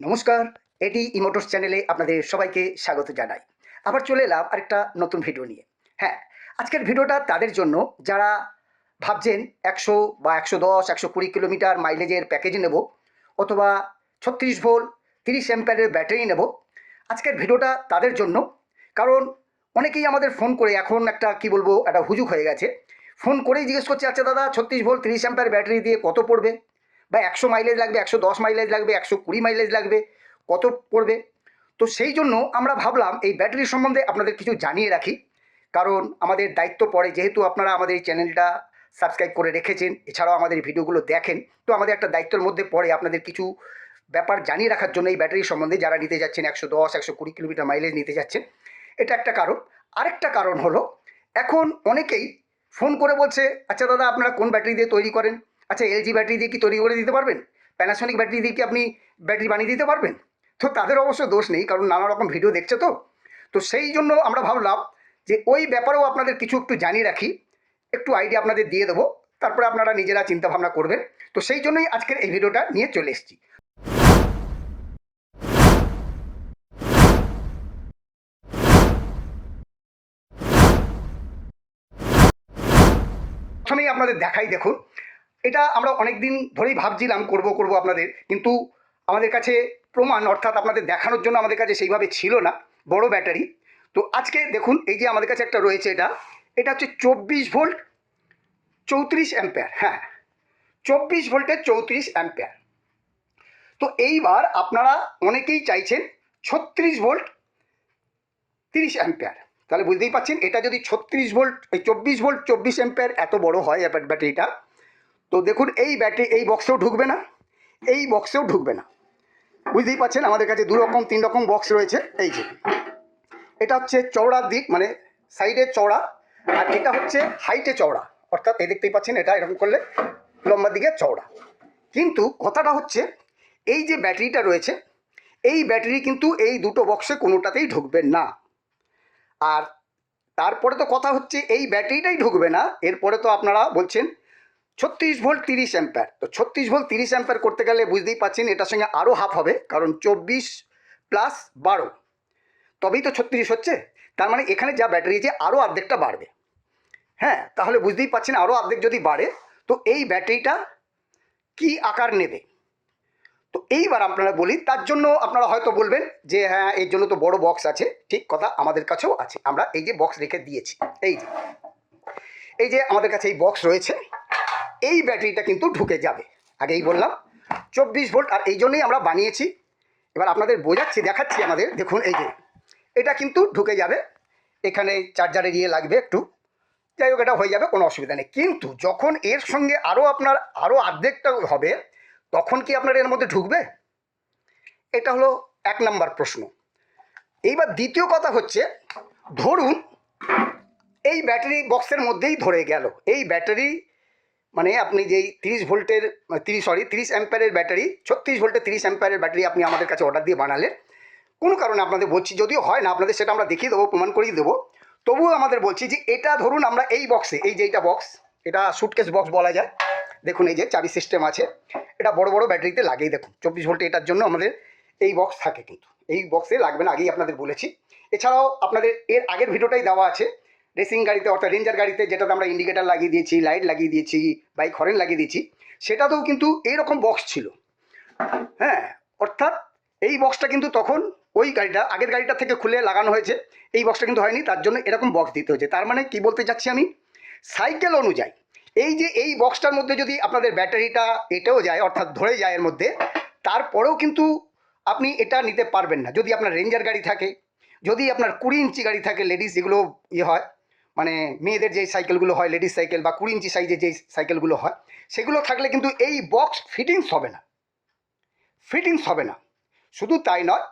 নমস্কার, এটি ইমোটরস চ্যানেলে আপনাদের সবাইকে স্বাগত জানাই। আবার চলে এলাম আরেকটা নতুন ভিডিও নিয়ে। হ্যাঁ, আজকের ভিডিওটা তাদের জন্য যারা ভাবছেন ১০০ বা ১১০, ১২০ কিলোমিটার মাইলেজের প্যাকেজ নেব, অথবা ৩৬ ভোল্ট ৩০ অ্যাম্পিয়ারের ব্যাটারি নেব। আজকের ভিডিওটা তাদের জন্য, কারণ অনেকেই আমাদের ফোন করে, এখন একটা কি বলবো, একটা হুজুগ হয়ে গেছে। ফোন করেই জিজ্ঞেস করছে, আচ্ছা দাদা ৩৬ ভোল্ট ৩০ অ্যাম্পিয়ার ব্যাটারি দিয়ে কত পড়বে, বা ১০০ মাইলেজ লাগবে, ১১০ মাইলেজ লাগবে, ১২০ মাইলেজ লাগবে, কত পড়বে। তো সেই জন্য আমরা ভাবলাম এই ব্যাটারি সম্বন্ধে আপনাদের কিছু জানিয়ে রাখি, কারণ আমাদের দায়িত্ব পড়ে, যেহেতু আপনারা আমাদের এই চ্যানেলটা সাবস্ক্রাইব করে রেখেছেন, এছাড়াও আমাদের ভিডিওগুলো দেখেন, তো আমাদের একটা দায়িত্বের মধ্যে পড়ে আপনাদের কিছু ব্যাপার জানিয়ে রাখার জন্য এই ব্যাটারি সম্বন্ধে, যারা নিতে যাচ্ছেন ১১০, ১২০ কিলোমিটার মাইলেজ নিতে যাচ্ছেন। এটা একটা কারণ। আরেকটা কারণ হলো, এখন অনেকেই ফোন করে বলছে, আচ্ছা দাদা আপনারা কোন ব্যাটারি দিয়ে তৈরি করেন, আচ্ছা এলজি ব্যাটারি দিয়ে কি তৈরি করে দিতে পারবেন, প্যানাসোনিক ব্যাটারি দিয়ে কি আপনি ব্যাটারি বানিয়ে দিতে পারবেন। তো তাদের অবশ্য দোষ নেই, কারণ নানা রকম ভিডিও দেখছে। তো সেই জন্য আমরা ভাবলাম যে ওই ব্যাপারেও আপনাদের কিছু একটু জানিয়ে রাখি, একটু আইডিয়া আপনাদের দিয়ে দেবো, তারপরে আপনারা নিজেরা চিন্তাভাবনা করবেন। তো সেই জন্যই আজকের এই ভিডিওটা নিয়ে চলে এসেছি। প্রথমেই আপনাদের দেখাই, দেখুন, এটা আমরা অনেক দিন ধরেই ভাবছিলাম করব করব আপনাদের, কিন্তু আমাদের কাছে প্রমাণ, অর্থাৎ আপনাদের দেখানোর জন্য আমাদের কাছে সেইভাবে ছিল না বড় ব্যাটারি। তো আজকে দেখুন, এই যে আমাদের কাছে একটা রয়েছে, এটা হচ্ছে ২৪ ভোল্ট ৩৪ অ্যাম্পিয়ার। হ্যাঁ, ২৪ ভোল্টের ৩৪ অ্যাম্পিয়ার। তো এইবার আপনারা অনেকেই চাইছেন ৩৬ ভোল্ট ৩০ অ্যাম্পিয়ার। তাহলে বুঝতেই পারছেন, এটা যদি ৩৬ ভোল্ট, এই ২৪ ভোল্ট ২৪ অ্যাম্পিয়ার এত বড় হয় ব্যাটারিটা, তো দেখুন এই ব্যাটারি এই বক্সেও ঢুকবে না, এই বক্সেও ঢুকবে না। বুঝতেই পারছেন, আমাদের কাছে ২ রকম ৩ রকম বক্স রয়েছে। এই যে এটা হচ্ছে চওড়ার দিক, মানে সাইডের চওড়া, আর এটা হচ্ছে হাইটে চওড়া, অর্থাৎ এই দেখতেই পাচ্ছেন, এটা এরকম করলে লম্বার দিকে চওড়া। কিন্তু কথাটা হচ্ছে, এই যে ব্যাটারিটা রয়েছে, এই ব্যাটারি কিন্তু এই দুটো বক্সে কোনোটাতেই ঢুকবে না। আর তারপরে তো কথা হচ্ছে, এই ব্যাটারিটাই ঢুকবে না, এরপরে তো আপনারা বলছেন ৩৬ ভোল্ট ৩০ অ্যাম্পিয়ার। তো ৩৬ ভোল্ট ৩০ অ্যাম্পিয়ার করতে গেলে বুঝতেই পাচ্ছেন এটার সঙ্গে আরও হাফ হবে, কারণ ২৪ প্লাস ১২, তবেই তো ৩৬ হচ্ছে। তার মানে এখানে যা ব্যাটারি আছে আরও অর্ধেকটা বাড়বে। হ্যাঁ, তাহলে বুঝতেই পাচ্ছেন আরও অর্ধেক যদি বাড়ে, তো এই ব্যাটারিটা কি আকার নেবে। তো এইবার আপনারা বলি, তার জন্য আপনারা হয়তো বলবেন যে হ্যাঁ, এর জন্য তো বড় বক্স আছে। ঠিক কথা, আমাদের কাছেও আছে, আমরা এই যে বক্স রেখে দিয়েছি। এই যে আমাদের কাছে এই বক্স রয়েছে, এই ব্যাটারিটা কিন্তু ঢুকে যাবে। আগেই বললাম ২৪ ভোল্ট, আর এই জন্যই আমরা বানিয়েছি। এবার আপনাদের বোঝাচ্ছি, দেখাচ্ছি আমাদের, দেখুন এই যে এটা কিন্তু ঢুকে যাবে, এখানে চার্জারের ইয়ে লাগবে একটু, যাই হোক এটা হয়ে যাবে, কোনো অসুবিধা নেই। কিন্তু যখন এর সঙ্গে আপনার আরও অর্ধেকটা হবে, তখন কি আপনার এর মধ্যে ঢুকবে? এটা হলো ১ নম্বর প্রশ্ন। এইবার দ্বিতীয় কথা হচ্ছে, ধরুন এই ব্যাটারি বক্সের মধ্যেই ধরে গেল, এই ব্যাটারি মানে আপনি যেই ৩০ ভোল্টের ৩০ অ্যাম্পিয়ারের ব্যাটারি, ৩৬ ভোল্টের ৩০ অ্যাম্পিয়ারের ব্যাটারি আপনি আমাদের কাছে অর্ডার দিয়ে বানালেন। কোনো কারণে আপনাদের বলছি, যদিও হয় না আপনাদের, সেটা আমরা দেখিয়ে দেবো, প্রমাণ করিয়ে দেবো। তবুও আমাদের বলছি যে এটা ধরুন আমরা এই বক্সে, এই যে এইটা বক্স, এটা সুটকেস বক্স বলা যায়। দেখুন এই যে চাবি সিস্টেম আছে, এটা বড় বড় ব্যাটারিতে লাগেই। দেখুন ২৪ ভোল্টে এটার জন্য আমাদের এই বক্স থাকে, কিন্তু এই বক্সে লাগবে না, আগেই আপনাদের বলেছি। এছাড়াও আপনাদের এর আগের ভিডিওটাই দেওয়া আছে, রেসিং গাড়িতে অর্থাৎ রেঞ্জার গাড়িতে, যেটাতে আমরা ইন্ডিকেটার লাগিয়ে দিয়েছি, লাইট লাগিয়ে দিয়েছি, বাইক হরেন লাগিয়ে দিয়েছি, সেটাতেও কিন্তু এইরকম বক্স ছিল। হ্যাঁ, অর্থাৎ এই বক্সটা কিন্তু তখন ওই গাড়িটা, আগের গাড়িটা থেকে খুলে লাগানো হয়েছে, এই বক্সটা কিন্তু হয়নি, তার জন্য এরকম বক্স দিতে হয়েছে। তার মানে কি বলতে চাচ্ছি আমি, সাইকেল অনুযায়ী এই যে এই বক্সটার মধ্যে যদি আপনাদের ব্যাটারিটা এটেও যায়, অর্থাৎ ধরে যায় এর মধ্যে, তারপরেও কিন্তু আপনি এটা নিতে পারবেন না। যদি আপনার রেঞ্জার গাড়ি থাকে, যদি আপনার ২০ ইঞ্চি গাড়ি থাকে, লেডিস যেগুলো ইয়ে হয়, মানে মেয়েদের যে সাইকেলগুলো হয় লেডিস সাইকেল, বা ২০ ইঞ্চি সাইজের যে সাইকেলগুলো হয়, সেগুলো থাকলে কিন্তু এই বক্স ফিটিংস হবে না, ফিটিংস হবে না। শুধু তাই নয়,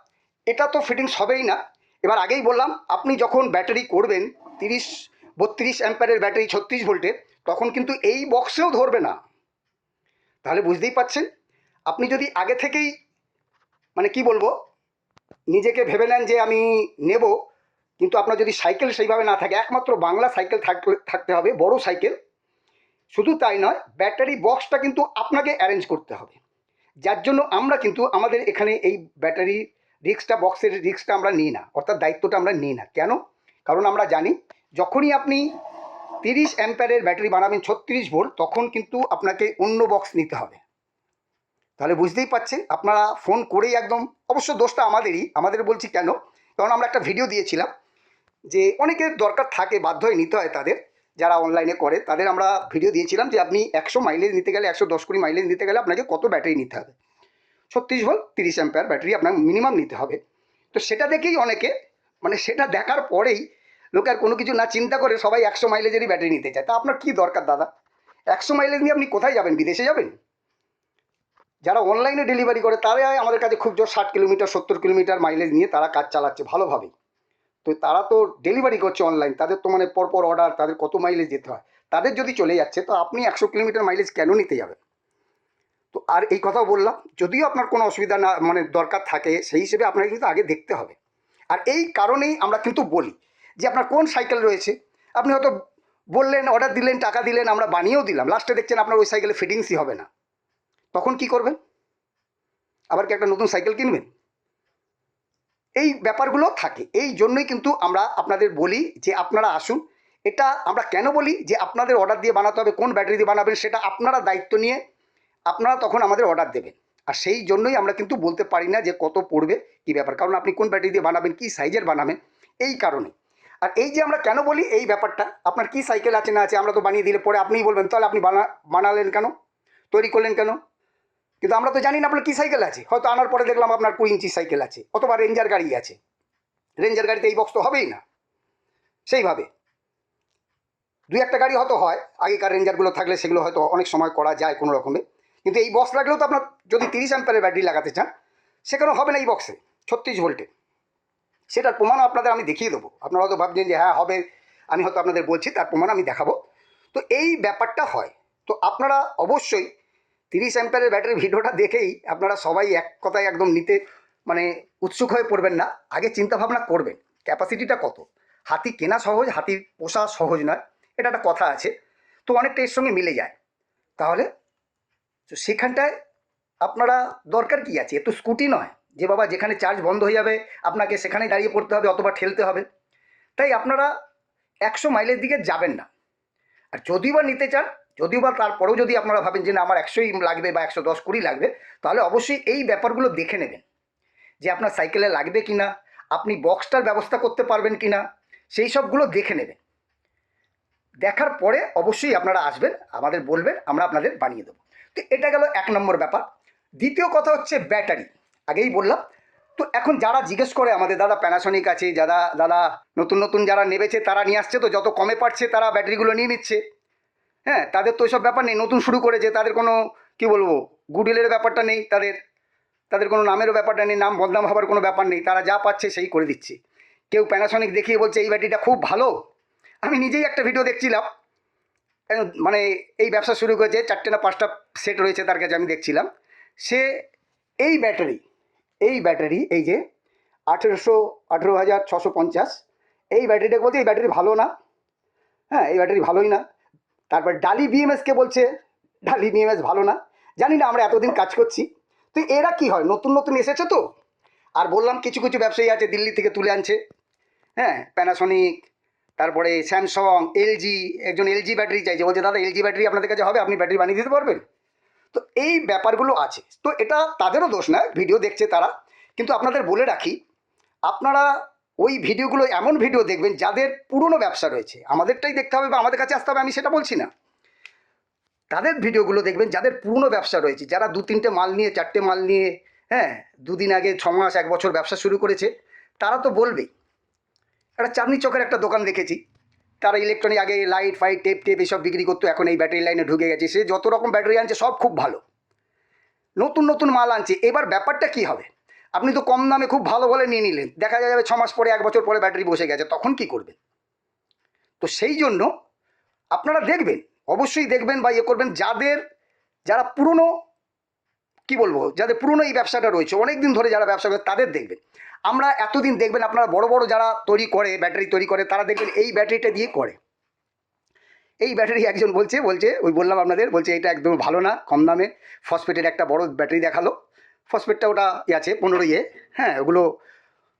এটা তো ফিটিংস হবেই না। এবার আগেই বললাম, আপনি যখন ব্যাটারি করবেন ৩২ অ্যাম্পিয়ারের ব্যাটারি ৩৬ ভোল্টের, তখন কিন্তু এই বক্সেও ধরবে না। তাহলে বুঝতেই পাচ্ছেন, আপনি যদি আগে থেকেই মানে কি বলবো, নিজেকে ভেবে নেন যে আমি নেব, কিন্তু আপনার যদি সাইকেল সেইভাবে না থাকে, একমাত্র বাংলা সাইকেল থাকতে হবে, বড় সাইকেল। শুধু তাই নয়, ব্যাটারি বক্সটা কিন্তু আপনাকে অ্যারেঞ্জ করতে হবে। যার জন্য আমরা কিন্তু আমাদের এখানে এই ব্যাটারি রিস্কটা, বক্সের রিস্কটা আমরা নিই না, অর্থাৎ দায়িত্বটা আমরা নিই না। কেন? কারণ আমরা জানি যখনই আপনি 30 অ্যাম্পিয়ারের ব্যাটারি বানাবেন 36 ভোল্ট, তখন কিন্তু আপনাকে অন্য বক্স নিতে হবে। তাহলে বুঝতেই পারছেন, আপনারা ফোন করেই একদম, অবশ্য দোষটা আমাদের বলছি কেন, কারণ আমরা একটা ভিডিও দিয়েছিলাম যে অনেকের দরকার থাকে, বাধ্য হয়ে নিতে হয় তাদের, যারা অনলাইনে করে তাদের আমরা ভিডিও দিয়েছিলাম যে আপনি 100 মাইলেজ নিতে গেলে, 110-20 মাইলেজ নিতে গেলে আপনাকে কত ব্যাটারি নিতে হবে। 36 ভোল্ট 30 অ্যাম্পিয়ার ব্যাটারি আপনার মিনিমাম নিতে হবে। তো সেটা দেখেই অনেকে, মানে সেটা দেখার পরেই লোক আর কোনো কিছু না চিন্তা করে সবাই 100 মাইলেজেরই ব্যাটারি নিতে চায়। তা আপনার কী দরকার দাদা? 100 মাইলেজ নিয়ে আপনি কোথায় যাবেন? বিদেশে যাবেন? যারা অনলাইনে ডেলিভারি করে তারাই আমাদের কাছে খুব জোর 60 কিলোমিটার 70 কিলোমিটার মাইলেজ নিয়ে তারা কাজ চালাচ্ছে ভালোভাবেই। তো তারা তো ডেলিভারি করছে অনলাইন, তাদের তো মানে পরপর অর্ডার, তাদের কত মাইলেজ যেতে হয়, তাদের যদি চলে যাচ্ছে তো আপনি 100 কিলোমিটার মাইলেজ কেন নিতে যাবেন? তো আর এই কথাও বললাম, যদিও আপনার কোনো অসুবিধা না মানে দরকার থাকে, সেই হিসেবে আপনাকে কিন্তু আগে দেখতে হবে। আর এই কারণেই আমরা কিন্তু বলি যে আপনার কোন সাইকেল রয়েছে, আপনি হয়তো বললেন, অর্ডার দিলেন, টাকা দিলেন, আমরা বানিয়েও দিলাম, লাস্টে দেখছেন আপনার ওই সাইকেলে ফিটিংসই হবে না, তখন কি করবেন? আবার কি একটা নতুন সাইকেল কিনবেন? এই ব্যাপারগুলো থাকে, এই জন্যই কিন্তু আমরা আপনাদের বলি যে আপনারা আসুন। এটা আমরা কেন বলি যে আপনাদের অর্ডার দিয়ে বানাতে হবে, কোন ব্যাটারি দিয়ে বানাবেন সেটা আপনারা দায়িত্ব নিয়ে আপনারা তখন আমাদের অর্ডার দেবেন। আর সেই জন্যই আমরা কিন্তু বলতে পারি না যে কত পড়বে, কী ব্যাপার, কারণ আপনি কোন ব্যাটারি দিয়ে বানাবেন, কী সাইজের বানাবেন, এই কারণে। আর এই যে আমরা কেন বলি এই ব্যাপারটা, আপনার কী সাইকেল আছে না আছে আমরা তো বানিয়ে দিলে পরে আপনিই বলবেন তাহলে আপনি বানালেন কেন, তৈরি করলেন কেন? কিন্তু আমরা তো জানি না আপনার কী সাইকেল আছে, হয়তো আনার পরে দেখলাম আপনার 20 ইঞ্চি সাইকেল আছে, অথবা রেঞ্জার গাড়ি আছে, রেঞ্জার গাড়িতে এই বক্স তো হবেই না। সেইভাবে দুই একটা গাড়ি হয়তো হয়, আগেকার রেঞ্জারগুলো থাকলে সেগুলো হয়তো অনেক সময় করা যায় কোনো রকমে, কিন্তু এই বক্স লাগলেও তো আপনার যদি 30 অ্যাম্পিয়ারের ব্যাটারি লাগাতে চান সেখানেও হবে না এই বক্সে 36 ভোল্টে। সেটার প্রমাণও আপনাদের আমি দেখিয়ে দেবো, আপনারা হয়তো ভাবছেন যে হ্যাঁ হবে, আমি হয়তো আপনাদের বলছি, তার প্রমাণ আমি দেখাবো। তো এই ব্যাপারটা হয়। তো আপনারা অবশ্যই 30 অ্যাম্পিয়ারের ব্যাটারির ভিডিওটা দেখেই আপনারা সবাই এক কথায় একদম নিতে মানে উৎসুক হয়ে পড়বেন না, আগে চিন্তাভাবনা করবেন ক্যাপাসিটিটা কত। হাতি কেনা সহজ, হাতি পোষা সহজ নয়, এটা একটা কথা আছে, তো অনেকটা এর সঙ্গে মিলে যায়। তাহলে তো সেখানটায় আপনারা দরকার কি আছে, এ তো স্কুটি নয় যে বাবা যেখানে চার্জ বন্ধ হয়ে যাবে আপনাকে সেখানেই দাঁড়িয়ে পড়তে হবে অথবা ঠেলতে হবে। তাই আপনারা 100 মাইলের দিকে যাবেন না। আর যদিও বা নিতে চান, যদিও বা তারপরেও যদি আপনারা ভাবেন যে না আমার 100ই লাগবে বা 110-20 লাগবে, তাহলে অবশ্যই এই ব্যাপারগুলো দেখে নেবেন যে আপনার সাইকেলে লাগবে কি না, আপনি বক্সটার ব্যবস্থা করতে পারবেন কি না, সেই সবগুলো দেখে নেবেন। দেখার পরে অবশ্যই আপনারা আসবেন, আমাদের বলবেন, আমরা আপনাদের বানিয়ে দেবো। তো এটা গেল 1 নম্বর ব্যাপার। দ্বিতীয় কথা হচ্ছে ব্যাটারি, আগেই বললাম। তো এখন যারা জিজ্ঞেস করে আমাদের দাদা প্যানাসনিক আছে, দাদা নতুন নতুন যারা নেবেছে তারা নিয়ে আসছে, তো যত কমে পারছে তারা ব্যাটারিগুলো নিয়ে নিচ্ছে। হ্যাঁ, তাদের তো ওইসব ব্যাপার নেই, নতুন শুরু করেছে, তাদের কোনো কী বলবো গুডউইলের ব্যাপারটা নেই, তাদের কোনো নামেরও ব্যাপারটা নেই, নাম বদনাম হবার কোনো ব্যাপার নেই, তারা যা পাচ্ছে সেই করে দিচ্ছে। কেউ প্যানাসনিক দেখিয়ে বলছে এই ব্যাটারিটা খুব ভালো। আমি নিজেই একটা ভিডিও দেখছিলাম, মানে এই ব্যবসা শুরু করেছে, 4টে না 5টা সেট রয়েছে তার কাছে, আমি দেখছিলাম সে এই ব্যাটারি এই যে 18,650 এই ব্যাটারিটাকে বলছে এই ব্যাটারি ভালো না। হ্যাঁ, এই ব্যাটারি ভালোই না। তারপর ডালি বিএমএসকে বলছে ডালি বিএমএস ভালো না। জানি না, আমরা এতদিন কাজ করছি। তো এরা কি হয়, নতুন নতুন এসেছে তো। আর বললাম কিছু কিছু ব্যবসায়ী আছে দিল্লি থেকে তুলে আনছে, হ্যাঁ, প্যানাসনিক, তারপরে স্যামসং, এলজি। একজন এলজি ব্যাটারি চাইছে, বলছে দাদা এলজি ব্যাটারি আপনাদের কাছে হবে, আপনি ব্যাটারি বানিয়ে দিতে পারবেন? তো এই ব্যাপারগুলো আছে, তো এটা তাদেরও দোষ নয়, ভিডিও দেখছে তারা। কিন্তু আপনাদের বলে রাখি, আপনারা ওই ভিডিওগুলো, এমন ভিডিও দেখবেন যাদের পুরনো ব্যবসা রয়েছে, আমাদেরটাই দেখতে হবে বা আমাদের কাছে আসতে হবে আমি সেটা বলছি না, তাদের ভিডিওগুলো দেখবেন যাদের পুরনো ব্যবসা রয়েছে, যারা 2-3টে মাল নিয়ে, 4টে মাল নিয়ে, হ্যাঁ, 2 দিন আগে, 6 মাস, 1 বছর ব্যবসা শুরু করেছে, তারা তো বলবেই। একটা চাঁদনি চকের একটা দোকান দেখেছি, তারা ইলেকট্রনিক, আগে লাইট ফাইট টেপ এসব বিক্রি করতো, এখন এই ব্যাটারি লাইনে ঢুকে গেছে। সে যত রকম ব্যাটারি আনছে সব খুব ভালো, নতুন নতুন মাল আনছে। এবার ব্যাপারটা কি হবে, আপনি তো কম দামে খুব ভালো বলে নিয়ে নিলেন, দেখা যাবে 6 মাস পরে, 1 বছর পরে ব্যাটারি বসে গেছে, তখন কি করবেন? তো সেই জন্য আপনারা দেখবেন, অবশ্যই দেখবেন বা ইয়ে করবেন, যারা পুরনো, কি বলবো, যাদের পুরনো এই ব্যবসাটা রয়েছে অনেক দিন ধরে, যারা ব্যবসা করে তাদের দেখবেন। আমরা এতদিন দেখবেন আপনারা বড় বড় যারা তৈরি করে, ব্যাটারি তৈরি করে, তারা দেখবেন এই ব্যাটারিটা দিয়ে করে। এই ব্যাটারি একজন বলছে ওই বললাম আপনাদের, বলছে এটা একদম ভালো না, কম দামে ফসফেটের একটা বড় ব্যাটারি দেখালো। ফসফেটটা ওটা আছে 15 হ্যাঁ, ওগুলো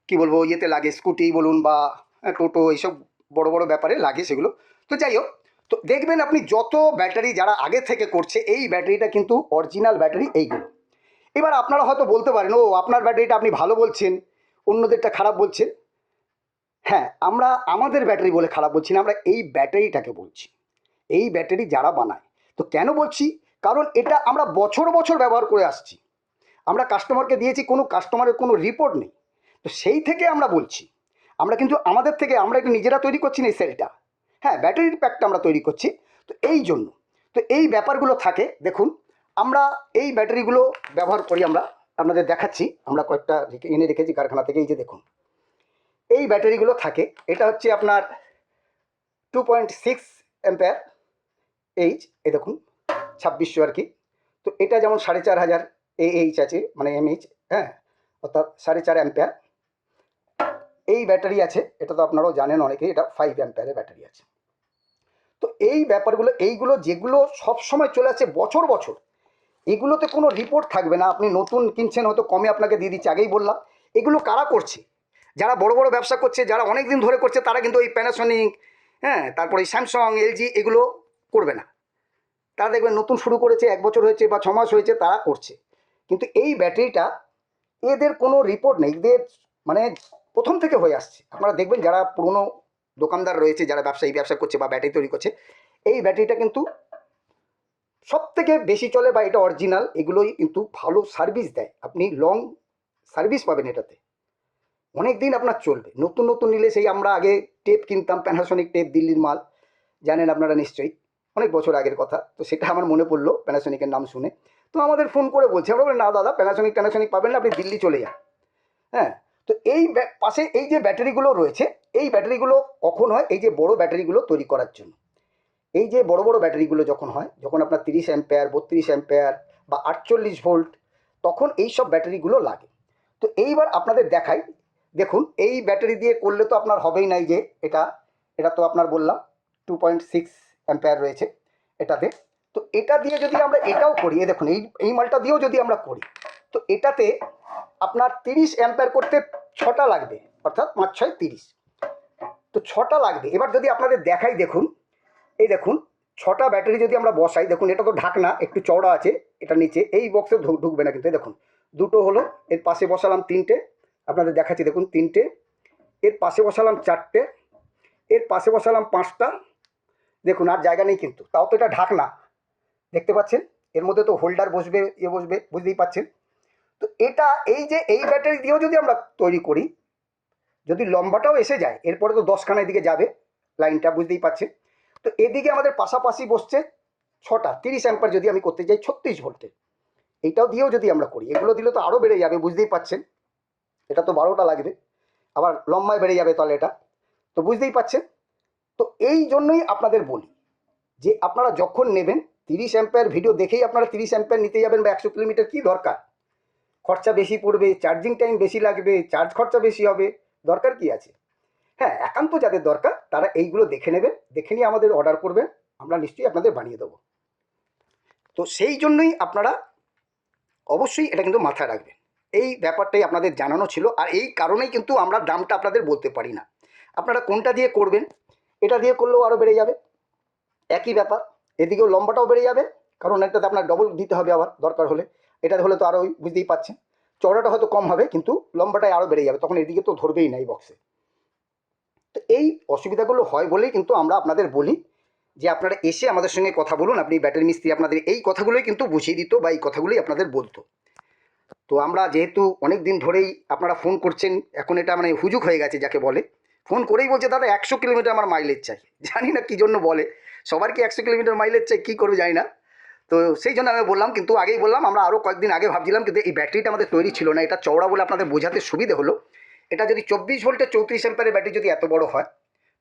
কী বলবো, ইয়েতে লাগে, স্কুটি বলুন বা টোটো, এইসব বড় বড় ব্যাপারে লাগে সেগুলো। তো যাই হোক, তো দেখবেন আপনি যত ব্যাটারি যারা আগে থেকে করছে, এই ব্যাটারিটা কিন্তু অরিজিনাল ব্যাটারি এইগুলো। এবার আপনারা হয়তো বলতে পারেন, ও আপনার ব্যাটারিটা আপনি ভালো বলছেন, অন্যদেরটা খারাপ বলছেন। হ্যাঁ, আমরা আমাদের ব্যাটারি বলে খারাপ বলছি না, আমরা এই ব্যাটারিটাকে বলছি, এই ব্যাটারি যারা বানায়। তো কেন বলছি? কারণ এটা আমরা বছর বছর ব্যবহার করে আসছি, আমরা কাস্টমারকে দিয়েছি, কোনো কাস্টমারের কোনো রিপোর্ট নেই। তো সেই থেকে আমরা বলছি, আমরা কিন্তু আমাদের থেকে আমরা এটা নিজেরা তৈরি করছি না এই সেলটা, হ্যাঁ, ব্যাটারির প্যাকটা আমরা তৈরি করছি। তো এই জন্য তো এই ব্যাপারগুলো থাকে। দেখুন, আমরা এই ব্যাটারিগুলো ব্যবহার করি, আমরা আপনাদের দেখাচ্ছি, আমরা কয়েকটা এনে রেখেছি কারখানা থেকে। এই যে দেখুন, এই ব্যাটারিগুলো থাকে, এটা হচ্ছে আপনার 2.6 অ্যাম্পিয়ার এইচ, এই দেখুন 2600 আর কি। তো এটা যেমন 4500 এইচ আছে, মানে এমএইচ, হ্যাঁ, অর্থাৎ 4.5 অ্যাম্পিয়ার এই ব্যাটারি আছে। এটা তো আপনারাও জানেন অনেকেই, এটা 5 অ্যাম্পিয়ারের ব্যাটারি আছে। তো এই ব্যাপারগুলো, এইগুলো যেগুলো সব সময় চলে আসছে বছর বছর, এগুলোতে কোনো রিপোর্ট থাকবে না। আপনি নতুন কিনছেন, হয়তো কমে আপনাকে দিয়ে দিচ্ছে, আগেই বললাম। এগুলো কারা করছে? যারা বড় বড় ব্যবসা করছে, যারা অনেক দিন ধরে করছে, তারা কিন্তু ওই প্যানাসোনিক, হ্যাঁ, তারপরে স্যামসাং, এলজি এগুলো করবে না। তারা দেখবেন নতুন শুরু করেছে, 1 বছর হয়েছে বা 6 মাস হয়েছে, তারা করছে। কিন্তু এই ব্যাটারিটা, এদের কোনো রিপোর্ট নেই, এদের মানে প্রথম থেকে হয়ে আসছে। আপনারা দেখবেন যারা পুরনো দোকানদার রয়েছে, যারা ব্যবসা করছে বা ব্যাটারি তৈরি করছে, এই ব্যাটারিটা কিন্তু সব থেকে বেশি চলে বা এটা অরিজিনাল, এগুলোই কিন্তু ভালো সার্ভিস দেয়। আপনি লং সার্ভিস পাবেন এটাতে, অনেক দিন আপনার চলবে। নতুন নতুন নিলে সেই আমরা আগে টেপ কিনতাম, প্যানাসোনিক টেপ, দিল্লির মাল, জানেন আপনারা নিশ্চয়ই, অনেক বছর আগের কথা। তো সেটা আমার মনে পড়লো প্যানাসোনিকের নাম শুনে। তো আমাদের ফোন করে বলছে, আমরা বলি না দাদা, প্যানাসোনিক পাবেন না, আপনি দিল্লি চলে যান। হ্যাঁ, তো এই পাশে এই যে ব্যাটারিগুলো রয়েছে, এই ব্যাটারিগুলো কখন হয়? এই যে বড় ব্যাটারিগুলো তৈরি করার জন্য। এই যে বড় বড় ব্যাটারিগুলো যখন হয়, যখন আপনার 30 অ্যাম্পিয়ার, 32 অ্যাম্পিয়ার বা 48 ভোল্ট, তখন এই সব ব্যাটারিগুলো লাগে। তো এইবার আপনাদের দেখাই, দেখুন এই ব্যাটারি দিয়ে করলে তো আপনার হবেই নাই। যে এটা এটা তো আপনার বললাম 2.6 অ্যাম্পিয়ার রয়েছে এটাতে। তো এটা দিয়ে যদি আমরা এটাও করি, দেখুন এই এই মালটা দিয়েও যদি আমরা করি, তো এটাতে আপনার 30 অ্যাম্পিয়ার করতে 6টা লাগবে, অর্থাৎ 5 6 30। তো 6টা লাগবে। এবার যদি আপনাদের দেখাই, দেখুন এই দেখুন 6টা ব্যাটারি যদি আমরা বসাই, দেখুন এটা তো ঢাকনা একটু চওড়া আছে, এটা নিচে এই বক্সে ঢুকবে না কিন্তু। দেখুন দুটো হলো, এর পাশে বসালাম 3টে, আপনাদের দেখাচ্ছি, দেখুন 3টে, এর পাশে বসালাম 4টে, এর পাশে বসালাম 5টা, দেখুন আর জায়গা নেই কিন্তু, তাও তো এটা ঢাকনা, দেখতে পাচ্ছেন। এর মধ্যে তো হোল্ডার বসবে, বসবে, বুঝতেই পাচ্ছেন। তো এটা এই যে এই ব্যাটারি দিয়েও যদি আমরা তৈরি করি, যদি লম্বাটাও এসে যায়, এরপরে তো 10খানা এদিকে যাবে লাইনটা, বুঝতেই পারছেন। তো এদিকে আমাদের পাশাপাশি বসছে 6টা 30 অ্যাম্পিয়ার, যদি আমি করতে যাই 36 ভোল্টের, এইটাও দিয়েও যদি আমরা করি, এগুলো দিলে তো আরও বেড়ে যাবে, বুঝতেই পাচ্ছেন। এটা তো 12টা লাগবে, আবার লম্বায় বেড়ে যাবে তাহলে এটা, তো বুঝতেই পাচ্ছেন। তো এই জন্যই আপনাদের বলি যে আপনারা যখন নেবেন, 30 অ্যাম্পিয়ার ভিডিও দেখেই আপনারা 30 অ্যাম্পিয়ার নিতে যাবেন, বা 100 কিলোমিটার কী দরকার? খরচা বেশি পড়বে, চার্জিং টাইম বেশি লাগবে, চার্জ খরচা বেশি হবে, দরকার কি আছে? হ্যাঁ, একান্ত যাদের দরকার তারা এইগুলো দেখে নেবেন, দেখে নিয়ে আমাদের অর্ডার করবেন, আমরা নিশ্চয়ই আপনাদের বানিয়ে দেবো। তো সেই জন্যই আপনারা অবশ্যই এটা কিন্তু মাথায় রাখবেন, এই ব্যাপারটাই আপনাদের জানানো ছিল। আর এই কারণেই কিন্তু আমরা দামটা আপনাদের বলতে পারি না। আপনারা কোনটা দিয়ে করবেন, এটা দিয়ে করলেও আরও বেড়ে যাবে, একই ব্যাপার। এদিকেও লম্বাটাও বেড়ে যাবে, কারণ এটাতে আপনার ডবল দিতে হবে আবার দরকার হলে। এটাতে হলে তো আরও, বুঝতেই পাচ্ছেন, চওড়াটা হয়তো কম হবে কিন্তু লম্বাটাই আরও বেড়ে যাবে, তখন এদিকে তো ধরবেই না এই বক্সে। তো এই অসুবিধাগুলো হয় বলেই কিন্তু আমরা আপনাদের বলি যে আপনারা এসে আমাদের সঙ্গে কথা বলুন। আপনি ব্যাটারি মিস্ত্রি, আপনাদের এই কথাগুলোই কিন্তু বুঝিয়ে দিত বা এই কথাগুলোই আপনাদের বলতো। তো আমরা যেহেতু অনেক দিন ধরেই আপনারা ফোন করছেন, এখন এটা মানে হুজুক হয়ে গেছে যাকে বলে, ফোন করেই বলছে দাদা 100 কিলোমিটার আমার মাইলেজ চাই। জানি না কী জন্য বলে, সবার কি 100 কিলোমিটার মাইলেজ চাই, কী করবে জানি না। তো সেই জন্য আমি বললাম, কিন্তু আগেই বললাম, আমরা আরও কয়েকদিন আগে ভাবছিলাম, কিন্তু এই ব্যাটারিটা আমাদের তৈরি ছিল না। এটা চওড়া বলে আপনাদের বোঝাতে সুবিধে হলো। এটা যদি 24 ভোল্টের 34 অ্যাম্পিয়ারের ব্যাটারি যদি এত বড় হয়,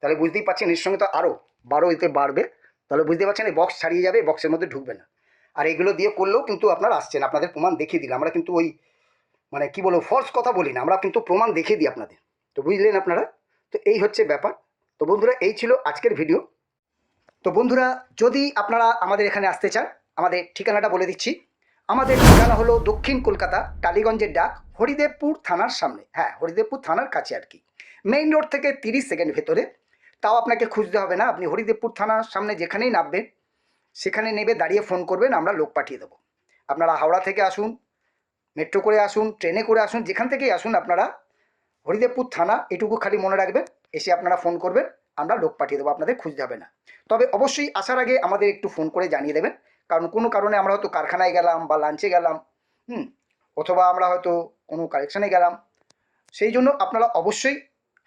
তাহলে বুঝতেই পারছেন এর সঙ্গে তো আরও 12 এতে বাড়বে, তাহলে বুঝতে পারছেন এই বক্স ছাড়িয়ে যাবে, বক্সের মধ্যে ঢুকবে না। আর এগুলো দিয়ে করলেও কিন্তু আপনারা আসছেন, আপনাদের প্রমাণ দেখিয়ে দিলাম। আমরা কিন্তু ওই মানে কী বলবো, ফলস কথা বলি না, আমরা কিন্তু প্রমাণ দেখিয়ে দিই আপনাদের। তো বুঝলেন আপনারা, তো এই হচ্ছে ব্যাপার। তো বন্ধুরা, এই ছিল আজকের ভিডিও। তো বন্ধুরা, যদি আপনারা আমাদের এখানে আসতে চান, আমাদের ঠিকানাটা বলে দিচ্ছি। আমাদের ঠিকানা হলো দক্ষিণ কলকাতা, টালিগঞ্জের ডাক, হরিদেবপুর থানার সামনে। হ্যাঁ, হরিদেবপুর থানার কাছে আর কি। মেইন রোড থেকে 30 সেকেন্ড ভেতরে। তাও আপনাকে খুঁজতে হবে না, আপনি হরিদেবপুর থানার সামনে যেখানেই নামবেন সেখানে নেমে দাঁড়িয়ে ফোন করবেন, আমরা লোক পাঠিয়ে দেবো। আপনারা হাওড়া থেকে আসুন, মেট্রো করে আসুন, ট্রেনে করে আসুন, যেখান থেকেই আসুন আপনারা হরিদেবপুর থানা এটুকু খালি মনে রাখবেন। এসে আপনারা ফোন করবেন, আমরা লোক পাঠিয়ে দেবো, আপনাদের খুঁজতে হবে না। তবে অবশ্যই আসার আগে আমাদের একটু ফোন করে জানিয়ে দেবেন, কারণ কোনো কারণে আমরা হয়তো কারখানায় গেলাম বা লাঞ্চে গেলাম, অথবা আমরা হয়তো কোনো কালেকশানে গেলাম, সেই জন্য আপনারা অবশ্যই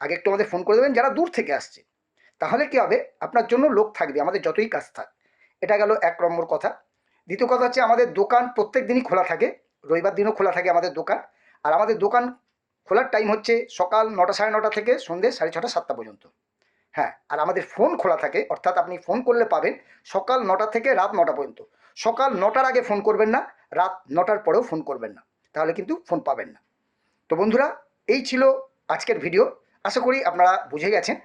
আগে একটু আমাদের ফোন করে দেবেন যারা দূর থেকে আসছে। তাহলে কী হবে, আপনার জন্য লোক থাকবে আমাদের যতই কাজ থাক। এটা গেল 1 নম্বর কথা। দ্বিতীয় কথা হচ্ছে, আমাদের দোকান প্রত্যেক দিনই খোলা থাকে, রবিবার দিনও খোলা থাকে আমাদের দোকান। আর আমাদের দোকান খোলার টাইম হচ্ছে সকাল 9টা, সাড়ে 9টা থেকে সন্ধ্যে 6:30, 7টা পর্যন্ত। হ্যাঁ, আর আমাদের ফোন খোলা থাকে, অর্থাৎ আপনি ফোন করলে পাবেন সকাল 9টা থেকে রাত 9টা পর্যন্ত। সকাল 9টার আগে ফোন করবেন না, রাত 9টার পরেও ফোন করবেন না, তাহলে কিন্তু ফোন পাবেন না। তো বন্ধুরা, এই ছিল আজকের ভিডিও। আশা করি আপনারা বুঝে গেছেন,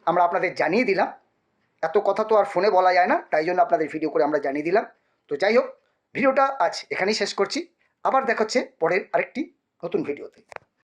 আমরা আপনাদের জানিয়ে দিলাম। এত কথা তো আর ফোনে বলা যায় না, তাই জন্য আপনাদের ভিডিও করে আমরা জানিয়ে দিলাম। তো যাই হোক, ভিডিওটা আজ এখানেই শেষ করছি। আবার দেখা হচ্ছে পরের আরেকটি নতুন ভিডিওতে।